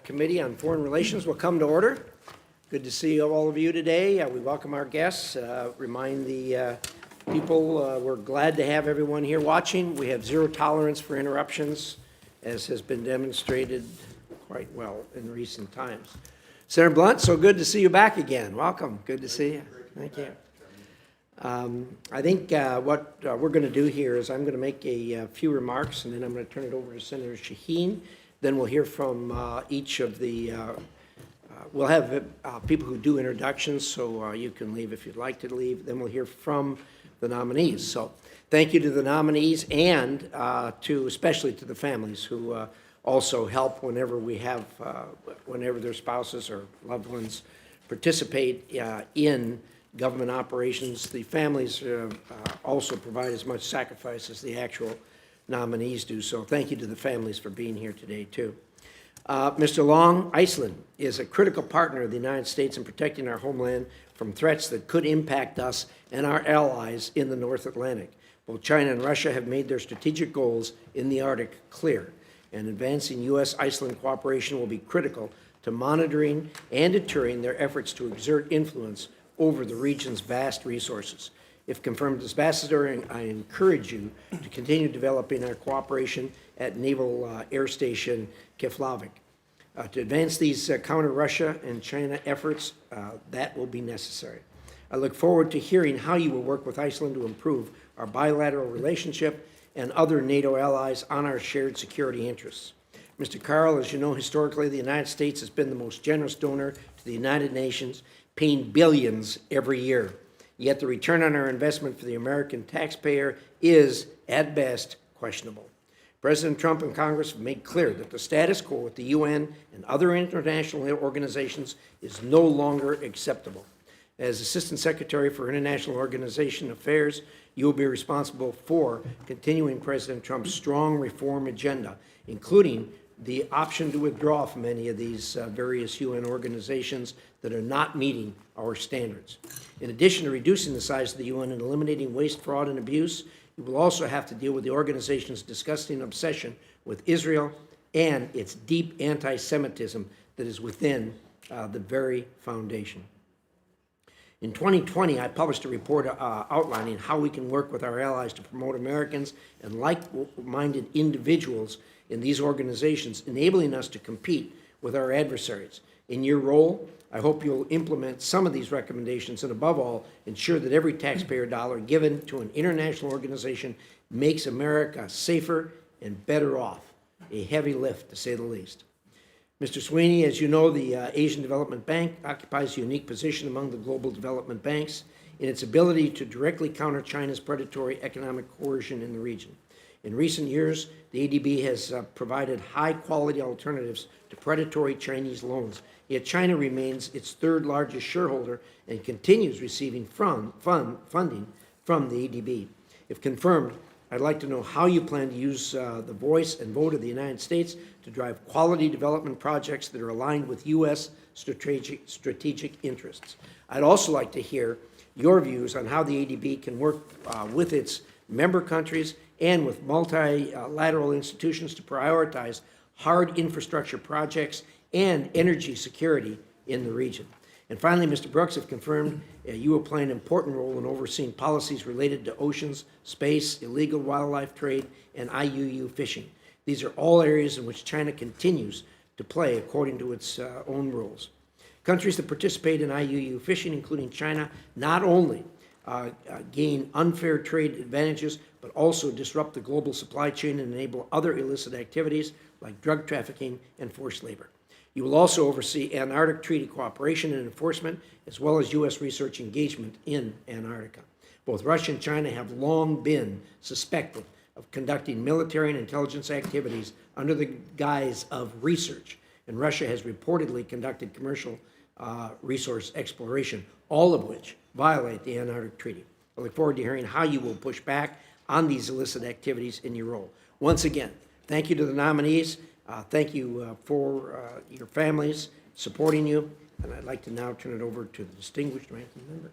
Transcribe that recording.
Committee on Foreign Relations will come to order. Good to see all of you today. We welcome our guests. Remind the people we're glad to have everyone here watching. We have zero tolerance for interruptions, as has been demonstrated quite well in recent times. Senator Blunt, so good to see you back again. Welcome. Good to see you. Thank you. I think what we're going to do here is I'm going to make a few remarks, and then I'm going to turn it over to Senator Shaheen. Then we'll hear from each of the, we'll have people who do introductions, so you can leave if you'd like to leave. Then we'll hear from the nominees. So thank you to the nominees and especially to the families who also help whenever we have, whenever their spouses or loved ones participate in government operations. The families also provide as much sacrifice as the actual nominees do. So thank you to the families for being here today, too. Mr. Long, Iceland is a critical partner of the United States in protecting our homeland from threats that could impact us and our allies in the North Atlantic. Both China and Russia have made their strategic goals in the Arctic clear, and advancing U.S.-Iceland cooperation will be critical to monitoring and deterring their efforts to exert influence over the region's vast resources. If confirmed as ambassador, I encourage you to continue developing our cooperation at Naval Air Station Keflavik. To advance these counter-Russia and China efforts, that will be necessary. I look forward to hearing how you will work with Iceland to improve our bilateral relationship and other NATO allies on our shared security interests. Mr. Carl, as you know, historically, the United States has been the most generous donor to the United Nations, paying billions every year. Yet the return on our investment for the American taxpayer is, at best, questionable. President Trump and Congress have made clear that the status quo with the UN and other international organizations is no longer acceptable. As Assistant Secretary for International Organization Affairs, you will be responsible for continuing President Trump's strong reform agenda, including the option to withdraw from any of these various UN organizations that are not meeting our standards. In addition to reducing the size of the UN and eliminating waste, fraud, and abuse, you will also have to deal with the organization's disgusting obsession with Israel and its deep anti-Semitism that is within the very foundation. In 2020, I published a report outlining how we can work with our allies to promote Americans and like-minded individuals in these organizations, enabling us to compete with our adversaries. In your role, I hope you'll implement some of these recommendations and, above all, ensure that every taxpayer dollar given to an international organization makes America safer and better off. A heavy lift, to say the least. Mr. Sweeney, as you know, the Asian Development Bank occupies a unique position among the global development banks in its ability to directly counter China's predatory economic coercion in the region. In recent years, the ADB has provided high-quality alternatives to predatory Chinese loans, yet China remains its third largest shareholder and continues receiving funding from the ADB. If confirmed, I'd like to know how you plan to use the voice and vote of the United States to drive quality development projects that are aligned with U.S. strategic interests. I'd also like to hear your views on how the ADB can work with its member countries and with multilateral institutions to prioritize hard infrastructure projects and energy security in the region. And finally, Mr. Brooks, if confirmed, you will play an important role in overseeing policies related to oceans, space, illegal wildlife trade, and IUU fishing. These are all areas in which China continues to play according to its own rules. Countries that participate in IUU fishing, including China, not only gain unfair trade advantages, but also disrupt the global supply chain and enable other illicit activities like drug trafficking and forced labor. You will also oversee Antarctic Treaty cooperation and enforcement, as well as U.S. research engagement in Antarctica. Both Russia and China have long been suspected of conducting military and intelligence activities under the guise of research, and Russia has reportedly conducted commercial resource exploration, all of which violate the Antarctic Treaty. I look forward to hearing how you will push back on these illicit activities in your role. Once again, thank you to the nominees. Thank you for your families supporting you. And I'd like to now turn it over to the distinguished ranking member.